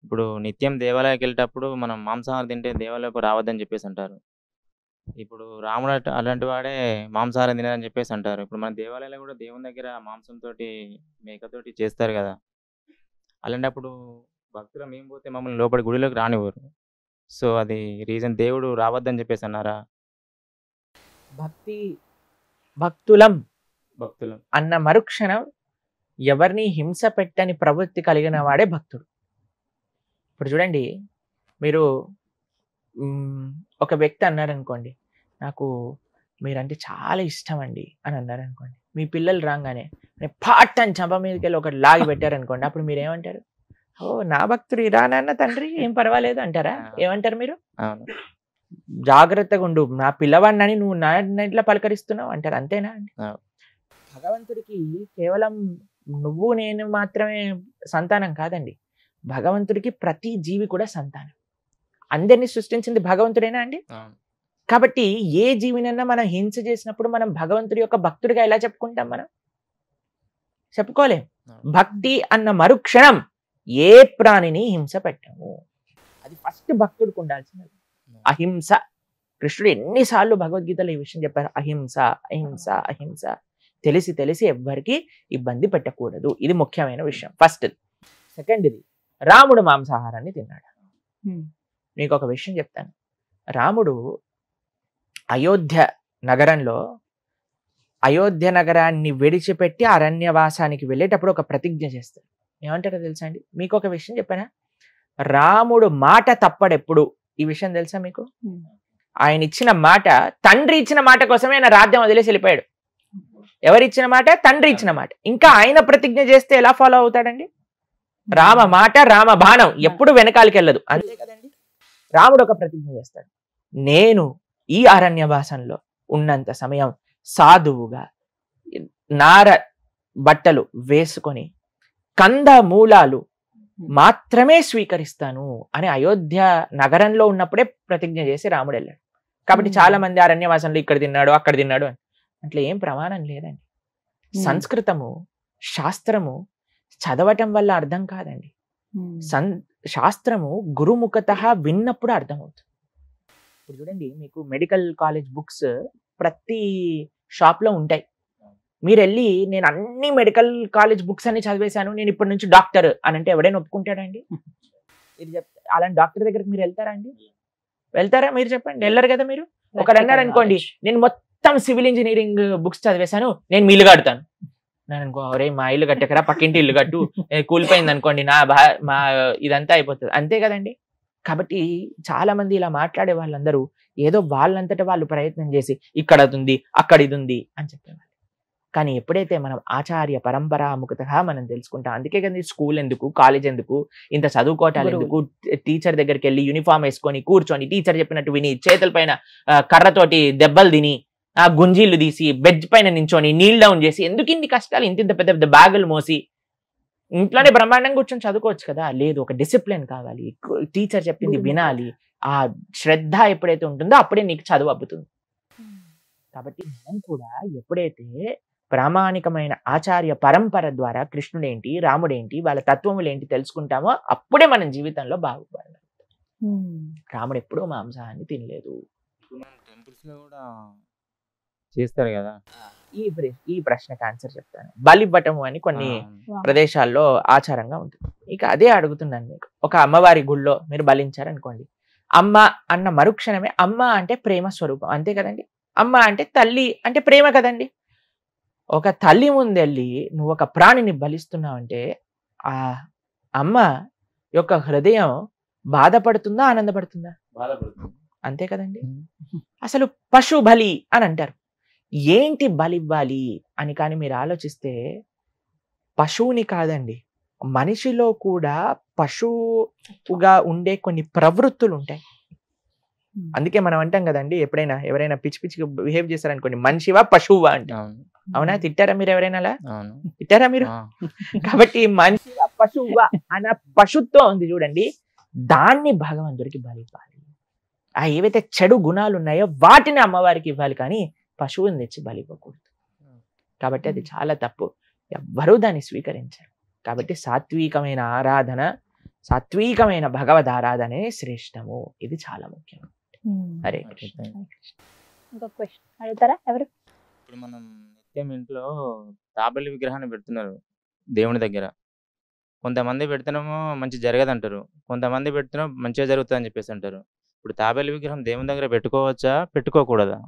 ఇప్పుడు నిత్యం దేవాలయానికెళ్ళేటప్పుడు మనం మాంసాహారం తింటే దేవాలయకు రావద్దని జెప్పేసంటారు. ఇప్పుడు రాముడు అలాంటి వాడే మాంసాహారం తినరని జెప్పేసంటారు. ఇప్పుడు మన దేవాలయాల్లో గూడా దేవుని దగ్గర మాంసంతోటి, మేకతోటి చేస్తారు గదా! అలాంటప్పుడు భక్తులం మేము పోతే మమ్మల్ని లోపలి గుడిలోకి రానివ్వరు. సో, అది రీజన్ దేవుడు రావద్దని జెప్పేసన్నారా? భక్తి భక్తులం భక్తులు. అన్న మరుక్షణం ఎవరిని హింస పెట్టని ప్రవృత్తి కలిగిన వాడే భక్తుడు. ఇప్పుడు చూడండి, మీరు ఒక వ్యక్తి అన్నారనుకోండి, నాకు మీరంటే చాలా ఇష్టం అండి అని అన్నారనుకోండి. మీ పిల్లలు రాగానే పాట్ అని చంప మీదకి వెళ్ళి ఒకటి లాగి పెట్టారనుకోండి, అప్పుడు మీరు ఏమంటారు? ఓ నా భక్తుడు ఇరా నాన్న తండ్రి ఏం పర్వాలేదు అంటారా? ఏమంటారు మీరు? అవును. జాగ్రత్తగా ఉండు, నా పిల్లవాడినని నువ్వు నా ఇట్లా పలకరిస్తున్నావు అంటారు. అంతేనా అండి? భగవంతుడికి కేవలం నువ్వు నేను మాత్రమే సంతానం కాదండి. భగవంతుడికి ప్రతి జీవి కూడా సంతానం. అందరినీ సృష్టించింది భగవంతుడేనా అండి? కాబట్టి ఏ జీవినన్నా మనం హింస చేసినప్పుడు మనం భగవంతుడి యొక్క భక్తుడిగా ఎలా చెప్పుకుంటాం? మనం చెప్పుకోలేం. భక్తి అన్న మరుక్షణం ఏ ప్రాణిని హింస పెట్టము. అది ఫస్ట్ భక్తుడికి ఉండాల్సినది. అహింస. కృష్ణుడు ఎన్నిసార్లు భగవద్గీతలో ఈ విషయం చెప్పారు. అహింస అహింస అహింస. తెలిసి తెలిసి ఎవ్వరికి ఇబ్బంది పెట్టకూడదు. ఇది ముఖ్యమైన విషయం. ఫస్ట్. సెకండ్ది, రాముడు మాంసాహారాన్ని తిన్నాడు. మీకు ఒక విషయం చెప్తాను. రాముడు అయోధ్య నగరంలో అయోధ్య నగరాన్ని విడిచిపెట్టి అరణ్యవాసానికి వెళ్ళేటప్పుడు ఒక ప్రతిజ్ఞ చేస్తాడు. ఏమంటారో తెలుసా అండి? మీకు ఒక విషయం చెప్పానా? రాముడు మాట తప్పడెప్పుడు. ఈ విషయం తెలుసా మీకు? ఆయన ఇచ్చిన మాట, తండ్రి ఇచ్చిన మాట కోసమే ఆయన రాజ్యం వదిలేసి వెళ్ళిపోయాడు. ఎవరిచ్చిన మాట? తండ్రి ఇచ్చిన మాట. ఇంకా ఆయన ప్రతిజ్ఞ చేస్తే ఎలా ఫాలో అవుతాడండి? రామ మాట రామ బాణం ఎప్పుడు వెనకాలకి వెళ్ళదు. అంతే కదండి. రాముడు ఒక ప్రతిజ్ఞ చేస్తాడు. నేను ఈ అరణ్యవాసంలో ఉన్నంత సమయం సాధువుగా నార బట్టలు వేసుకొని కంద మూలాలు మాత్రమే స్వీకరిస్తాను అని అయోధ్య నగరంలో ఉన్నప్పుడే ప్రతిజ్ఞ చేసి రాముడు వెళ్ళాడు. కాబట్టి చాలా మంది అరణ్యవాసంలో ఇక్కడ తిన్నాడు అక్కడ తిన్నాడు అని అట్లా ఏం ప్రమాణం లేదండి. సంస్కృతము శాస్త్రము చదవటం వల్ల అర్థం కాదండి. శాస్త్రము గురుముఖత విన్నప్పుడు అర్థమవుతుంది. ఇప్పుడు చూడండి, మీకు మెడికల్ కాలేజ్ బుక్స్ ప్రతి షాప్ లో ఉంటాయి. మీరు వెళ్ళి నేను అన్ని మెడికల్ కాలేజ్ బుక్స్ అన్ని చదివేశాను, నేను ఇప్పటి నుంచి డాక్టర్ అని అంటే ఎవడైనా ఒప్పుకుంటాడండి? ఇది అలాంటి డాక్టర్ దగ్గరికి మీరు వెళ్తారా అండి? వెళ్తారా? మీరు చెప్పండి. వెళ్ళరు కదా మీరు. ఒకరు అన్నారు అనుకోండి, నేను మొత్తం సివిల్ ఇంజనీరింగ్ బుక్స్ చదివేశాను, నేను మీ ఇల్లు కడతాను. నేను అనుకో, ఒరే మా ఇల్లు కట్టకరా, పక్కింటి ఇల్లు కట్టు, కూలిపోయింది అనుకోండి మా ఇదంతా అయిపోతుంది. అంతే కదండి. కాబట్టి చాలా మంది ఇలా మాట్లాడే వాళ్ళందరూ ఏదో వాళ్ళంతటా వాళ్ళు ప్రయత్నం చేసి ఇక్కడ అది ఉంది అక్కడ ఇది ఉంది అని చెప్పేవాళ్ళు. కానీ ఎప్పుడైతే మనం ఆచార్య పరంపరాముఖతగా మనం తెలుసుకుంటాం, అందుకే కదా స్కూల్ ఎందుకు, కాలేజ్ ఎందుకు, ఇంత చదువుకోవటాలు ఎందుకు, టీచర్ దగ్గరికి వెళ్ళి యూనిఫామ్ వేసుకొని కూర్చొని టీచర్ చెప్పినట్టు విని చేతుల పైన కర్రతోటి దెబ్బలు తిని ఆ గుంజీలు తీసి బెడ్ పైన నించొని నీల్ డౌన్ చేసి ఎందుకు ఇన్ని కష్టాలు, ఇంత పెద్ద పెద్ద బ్యాగులు మోసి ఇంట్లోనే బ్రహ్మాండంగా కూర్చొని చదువుకోవచ్చు కదా? లేదు, ఒక డిసిప్లిన్ కావాలి, టీచర్ చెప్పింది వినాలి. ఆ శ్రద్ధ ఎప్పుడైతే ఉంటుందో అప్పుడే నీకు చదువు అబ్బుతుంది. కాబట్టి మనం కూడా ఎప్పుడైతే ప్రామాణికమైన ఆచార్య పరంపర ద్వారా కృష్ణుడేంటి రాముడేంటి వాళ్ళ తత్వములేంటి తెలుసుకుంటామో అప్పుడే మనం జీవితంలో బాగుపడాలి. రాముడు ఎప్పుడూ మాంసాహాన్ని తినలేదు. టెంపుల్స్ లో కూడా చేస్తారు కదా. ఈ ప్రశ్నకు ఆన్సర్ చెప్తాను. బలివ్వటము అని కొన్ని ప్రదేశాల్లో ఆచారంగా ఉంటుంది. ఇక అదే అడుగుతున్నాను మీకు. ఒక అమ్మవారి గుళ్ళో మీరు బలించారనుకోండి, అమ్మ అన్న మరుక్షణమే, అమ్మ అంటే ప్రేమ స్వరూపం, అంతే కదండి. అమ్మ అంటే తల్లి అంటే ప్రేమ కదండి. ఒక తల్లి ముందెళ్ళి నువ్వు ఒక ప్రాణిని బలిస్తున్నావంటే ఆ అమ్మ యొక్క హృదయం బాధపడుతుందా ఆనందపడుతుందా? బాధపడుతుంది. అంతే కదండి. అసలు పశు బలి అని అంటారు. ఏంటి బలి ఇవ్వాలి అని కానీ మీరు ఆలోచిస్తే పశువుని కాదండి, మనిషిలో కూడా పశువుగా ఉండే కొన్ని ప్రవృత్తులు ఉంటాయి. అందుకే మనం అంటాం కదండి, ఎప్పుడైనా ఎవరైనా పిచ్చి పిచ్చిగా బిహేవ్ చేశారనుకోండి, మనిషివా పశువా అంటే. అవునా? తిట్టారా మీరు ఎవరైనా అలా? తిట్టారా మీరు? కాబట్టి మనిషివా పశువా అన్న పశుత్వం ఉంది చూడండి, దాన్ని భగవంతుడికి బలి ఇవ్వాలి. ఆ ఏవైతే చెడు గుణాలు ఉన్నాయో వాటిని అమ్మవారికి ఇవ్వాలి, కానీ పశువుని తెచ్చి బలి ఇవ్వకూడదు. కాబట్టి అది చాలా తప్పు. ఎవ్వరూ దాన్ని స్వీకరించారు. కాబట్టి సాత్వికమైన ఆరాధన సాత్వికమైన భగవద్ ఆరాధనే శ్రేష్టము. ఇది చాలా ముఖ్యం. హరే కృష్ణ. ఇంకొక క్వశ్చన్ అడుగుతారా ఎవరు? ఇప్పుడు మనం నిత్యం ఇంట్లో తాబేలు విగ్రహాన్ని పెడుతున్నారు దేవుని దగ్గర. కొంతమంది పెడితేనేమో మంచి జరగదంటారు. కొంతమంది పెడితేనేమో మంచిగా జరుగుతుందని చెప్పేసి అంటారు. ఇప్పుడు తాబేలు విగ్రహం దేవుని దగ్గర పెట్టుకోవచ్చా? పెట్టుకోకూడదా?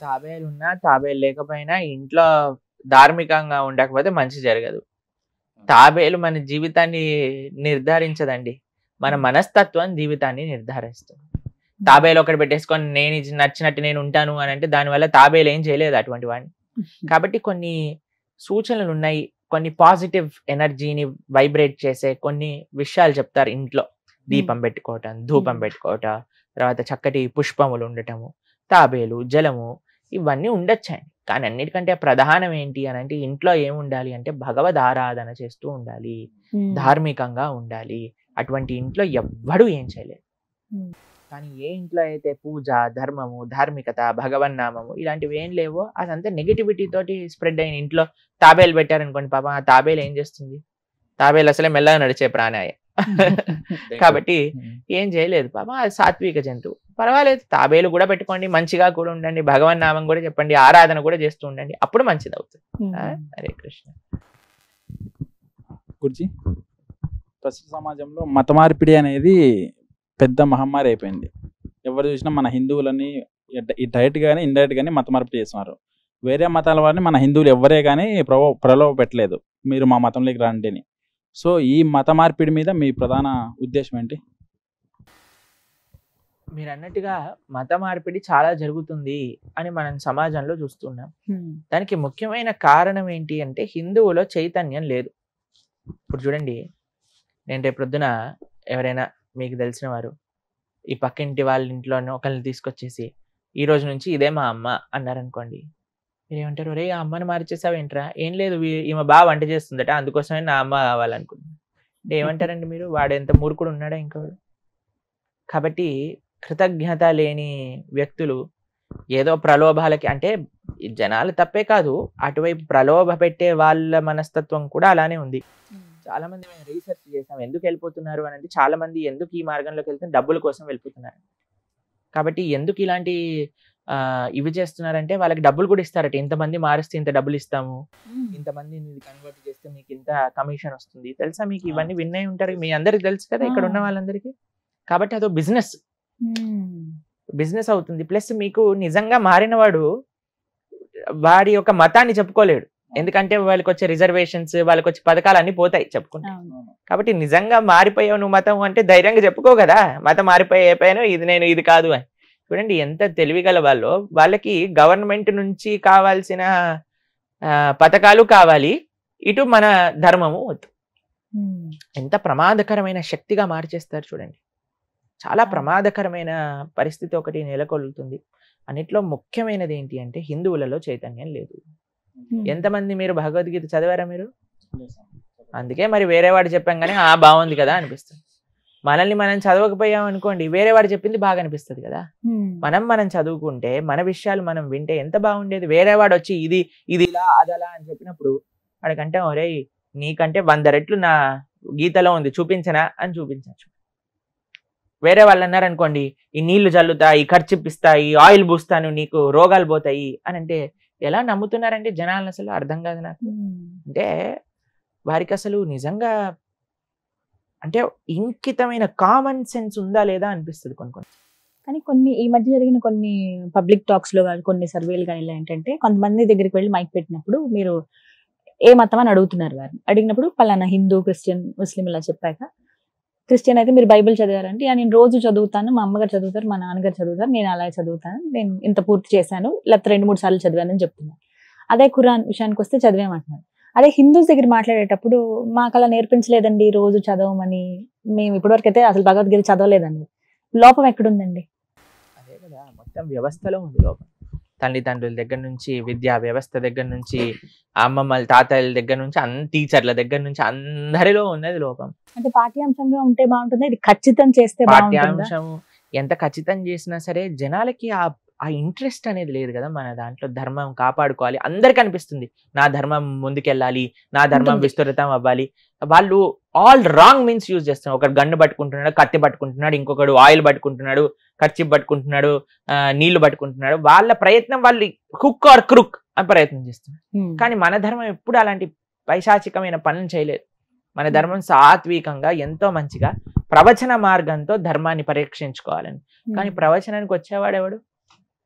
తాబేలు ఉన్నా తాబేలు లేకపోయినా ఇంట్లో ధార్మికంగా ఉండకపోతే మంచి జరగదు. తాబేలు మన జీవితాన్ని నిర్ధారించదండి, మన మనస్తత్వం జీవితాన్ని నిర్ధారిస్తుంది. తాబేలు ఒకటి పెట్టేసుకొని నేను నచ్చినట్టు నేను ఉంటాను అని అంటే దానివల్ల తాబేలు ఏం చేయలేదు అటువంటి వాడిని. కాబట్టి కొన్ని సూచనలు ఉన్నాయి, కొన్ని పాజిటివ్ ఎనర్జీని వైబ్రేట్ చేసే కొన్ని విషయాలు చెప్తారు. ఇంట్లో దీపం పెట్టుకోవటం, ధూపం పెట్టుకోవటం, తర్వాత చక్కటి పుష్పములు ఉండటము, తాబేలు, జలము, ఇవన్నీ ఉండొచ్చండి. కానీ అన్నిటికంటే ప్రధానం ఏంటి అని అంటే ఇంట్లో ఏం ఉండాలి అంటే భగవద్ ఆరాధన చేస్తూ ఉండాలి, ధార్మికంగా ఉండాలి. అటువంటి ఇంట్లో ఎవ్వడూ ఏం చేయలేదు. కానీ ఏ ఇంట్లో అయితే పూజ, ధర్మము, ధార్మికత, భగవన్నామము ఇలాంటివి ఏం లేవో అదంతా నెగిటివిటీ తోటి స్ప్రెడ్ అయిన ఇంట్లో తాబేలు పెట్టారనుకోండి, పాపం ఆ తాబేలు ఏం చేస్తుంది? తాబేలు అసలే మెల్లగా నడిచే ప్రాణాయ. కాబట్టి ఏం చేయలేదు పాపం, అది సాత్విక జంతువు. పర్వాలేదు, తాబేలు కూడా పెట్టుకోండి, మంచిగా కూడా ఉండండి, భగవన్నామం కూడా చెప్పండి, ఆరాధన కూడా చేస్తూ ఉండండి, అప్పుడు మంచిది అవుతుంది. హరే కృష్ణ. గురుజీ, ప్రస్తుత సమాజంలో మత మార్పిడి అనేది పెద్ద మహమ్మారి అయిపోయింది. ఎవరు చూసినా మన హిందువులని డైరెక్ట్ కానీ ఇండైరెక్ట్ కానీ మత మార్పిడి చేస్తున్నారు. వేరే మతాల వారిని మన హిందువులు ఎవరే కానీ ప్రలోభ పెట్టలేదు, మీరు మా మతంలోకి రండి అని. సో ఈ మత మార్పిడి మీద మీ ప్రధాన ఉద్దేశం ఏంటి? మీరు అన్నట్టుగా మత మార్పిడి చాలా జరుగుతుంది అని మనం సమాజంలో చూస్తున్నాం. దానికి ముఖ్యమైన కారణం ఏంటి అంటే హిందువులో చైతన్యం లేదు. ఇప్పుడు చూడండి, నేను రేపు పొద్దున ఎవరైనా మీకు తెలిసిన వారు ఈ పక్కింటి వాళ్ళ ఇంట్లోనే ఒకరిని తీసుకొచ్చేసి ఈ రోజు నుంచి ఇదే మా అమ్మ అన్నారనుకోండి, మీరు ఏమంటారు? రే ఆ అమ్మని మార్చేసావేంట్రా? ఏం లేదు, ఈమె బాగా వంట చేస్తుందట, అందుకోసమే నా అమ్మ కావాలనుకుంటున్నాను అంటే ఏమంటారండి మీరు? వాడు ఎంత మూర్ఖుడు ఉన్నాడా ఇంకోడు. కాబట్టి కృతజ్ఞత లేని వ్యక్తులు ఏదో ప్రలోభాలకి, అంటే జనాలు తప్పే కాదు, అటువైపు ప్రలోభ పెట్టే వాళ్ళ మనస్తత్వం కూడా అలానే ఉంది. చాలా మంది మేము రీసెర్చ్ చేసాం, ఎందుకు వెళ్ళిపోతున్నారు అని అంటే చాలా మంది ఎందుకు ఈ మార్గంలోకి వెళ్తే డబ్బుల కోసం వెళ్ళిపోతున్నారు. కాబట్టి ఎందుకు ఇలాంటి ఇవి చేస్తున్నారంటే వాళ్ళకి డబ్బులు కూడా ఇస్తారట, ఇంతమంది మారిస్తే ఇంత డబ్బులు ఇస్తాము, ఇంతమందిని కన్వర్ట్ చేస్తే మీకు ఇంత కమిషన్ వస్తుంది. తెలుసా మీకు? ఇవన్నీ విన్నే ఉంటారు, మీ అందరికి తెలుసు కదా ఇక్కడ ఉన్న వాళ్ళందరికీ. కాబట్టి అదో బిజినెస్ అవుతుంది. ప్లస్ మీకు నిజంగా మారిన వాడు వాడి యొక్క మతాన్ని చెప్పుకోలేడు, ఎందుకంటే వాళ్ళకి వచ్చే రిజర్వేషన్స్, వాళ్ళకి వచ్చే పథకాలు అన్ని పోతాయి చెప్పుకుంటా. కాబట్టి నిజంగా మారిపోయావు నువ్వు మతం అంటే ధైర్యంగా చెప్పుకో కదా, మతం మారిపోయాను, ఇది నేను ఇది కాదు అని. చూడండి ఎంత తెలివిగల వాళ్ళు. వాళ్ళకి గవర్నమెంట్ నుంచి కావాల్సిన పథకాలు కావాలి, ఇటు మన ధర్మము వద్దు. ఎంత ప్రమాదకరమైన శక్తిగా మార్చేస్తారు చూడండి. చాలా ప్రమాదకరమైన పరిస్థితి ఒకటి నెలకొల్లుతుంది. అన్నిట్లో ముఖ్యమైనది ఏంటి అంటే హిందువులలో చైతన్యం లేదు. ఎంతమంది మీరు భగవద్గీత చదివారా మీరు? అందుకే మరి వేరే వాడు చెప్పాం కానీ బాగుంది కదా అనిపిస్తుంది. మనల్ని మనం చదవకపోయాం అనుకోండి, వేరే వాడు చెప్పింది బాగా అనిపిస్తుంది కదా. మనం చదువుకుంటే మన విషయాలు మనం వింటే ఎంత బాగుండేది. వేరే వాడు వచ్చి ఇది ఇలా అదలా అని చెప్పినప్పుడు వాడికంటే ఒరే నీకంటే 100 రెట్లు నా గీతలో ఉంది చూపించనా అని చూపించచ్చు. వేరే వాళ్ళు అన్నారు అనుకోండి, ఈ నీళ్లు చల్లుతా, ఈ ఖర్చిప్పిస్తా, ఈ ఆయిల్ పూస్తాను, నీకు రోగాలు పోతాయి అని అంటే ఎలా నమ్ముతున్నారంటే జనాలను అసలు అర్థం కాదు నాకు. అంటే వారికి అసలు నిజంగా అంటే ఇంకితమైన కామన్ సెన్స్ ఉందా లేదా అనిపిస్తుంది కొన్ని. కానీ కొన్ని ఈ మధ్య జరిగిన కొన్ని పబ్లిక్ టాక్స్ లో కానీ కొన్ని సర్వేలు కానీ ఇలా ఏంటంటే కొంతమంది దగ్గరికి వెళ్ళి మైక్ పెట్టినప్పుడు మీరు ఏ మతం అని అడుగుతున్నారు. వారిని అడిగినప్పుడు పలానా హిందూ, క్రిస్టియన్, ముస్లిం ఇలా చెప్పాక, క్రిస్టియన్ అయితే మీరు బైబిల్ చదివారంటే నేను రోజు చదువుతాను, మా అమ్మగారు చదువుతారు, మా నాన్నగారు చదువుతారు, నేను అలా చదువుతాను, నేను ఇంత పూర్తి చేశాను, లేకపోతే 2-3 సార్లు చదివానని చెప్తున్నాను. అదే ఖురాన్ విషయానికి వస్తే చదివామంటున్నారు. అదే హిందూస్ దగ్గర మాట్లాడేటప్పుడు మాకు అలా నేర్పించలేదండి రోజు చదవమని, మేము ఇప్పటివరకు అయితే అసలు భగవద్గీత చదవలేదండి. లోపం ఎక్కడుందండి? అదే కదా, మొత్తం వ్యవస్థలో ఉంది లోపం. తల్లిదండ్రుల దగ్గర నుంచి, విద్యా వ్యవస్థ దగ్గర నుంచి, అమ్మమ్మల తాతయ్యల దగ్గర నుంచి, టీచర్ల దగ్గర నుంచి అందరిలో ఉన్నది లోపం. అంటే పాఠ్యాంశంగా ఉంటే బాగుంటుంది, ఇది ఖచ్చితం చేస్తే పాఠ్యాంశం ఎంత ఖచ్చితం చేసినా సరే జనాలకి ఆ ఇంట్రెస్ట్ అనేది లేదు కదా మన దాంట్లో. ధర్మం కాపాడుకోవాలి అందరికి అనిపిస్తుంది, నా ధర్మం ముందుకెళ్ళాలి, నా ధర్మం ఉంటుంది. విస్తృతం అవ్వాలి. వాళ్ళు ఆల్ రాంగ్ మీన్స్ యూజ్ చేస్తున్నారు. ఒకడు గన్ను పట్టుకుంటున్నాడు, కత్తి పట్టుకుంటున్నాడు, ఇంకొకడు ఆయిల్ పట్టుకుంటున్నాడు, కర్చీఫ్ పట్టుకుంటున్నాడు, నీళ్లు పట్టుకుంటున్నాడు. వాళ్ళ ప్రయత్నం వాళ్ళు హుక్ ఆర్ క్రుక్ అని ప్రయత్నం చేస్తున్నారు. కానీ మన ధర్మం ఎప్పుడు అలాంటి పైశాచికమైన పనులు చేయలేదు. మన ధర్మం సాత్వికంగా ఎంతో మంచిగా ప్రవచన మార్గంతో ధర్మాన్ని పరీక్షించుకోవాలని. కానీ ప్రవచనానికి వచ్చేవాడు ఎవడు?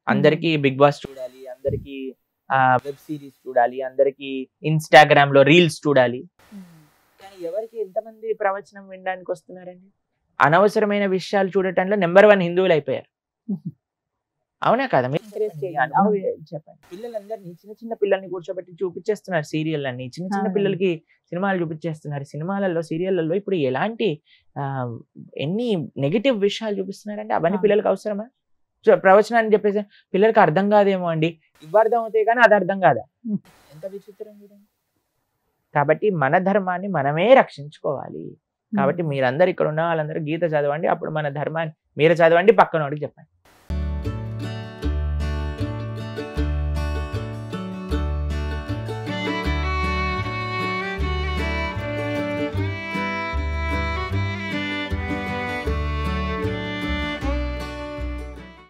అందరికీ బిగ్ బాస్ చూడాలి, అందరికీ వెబ్ సిరీస్ చూడాలి, అందరికీ ఇన్స్టాగ్రామ్ లో రీల్స్ చూడాలి. కానీ ఎవరికి ఎంతమంది ప్రవచనం వినడానికి వస్తున్నారండి? అనవసరమైన విషయాలు చూడటంలో నెంబర్ 1 హిందువులు అయిపోయారు. అవునా కదా? మీరు చెప్పండి. పిల్లలందరినీ చిన్న చిన్న పిల్లల్ని కూర్చోబెట్టి చూపించేస్తున్నారు సీరియల్ అన్ని. చిన్న చిన్న పిల్లలకి సినిమాలు చూపించేస్తున్నారు. సినిమాలలో సీరియళ్లలో ఇప్పుడు ఎలాంటి ఎన్ని నెగిటివ్ విషయాలు చూపిస్తున్నారంటే అవన్నీ పిల్లలకి అవసరమా? ప్రవచనాన్ని చెప్పేసి పిల్లలకి అర్థం కాదేమో అండి. ఇవి అర్థం అవుతాయి కానీ అది అర్థం కాదా? ఎంత విచిత్రం చూడండి. కాబట్టి మన ధర్మాన్ని మనమే రక్షించుకోవాలి. కాబట్టి మీరందరూ ఇక్కడ ఉన్న వాళ్ళందరూ గీత చదవండి. అప్పుడు మన ధర్మాన్ని మీరు చదవండి, పక్కనోడికి చెప్పండి.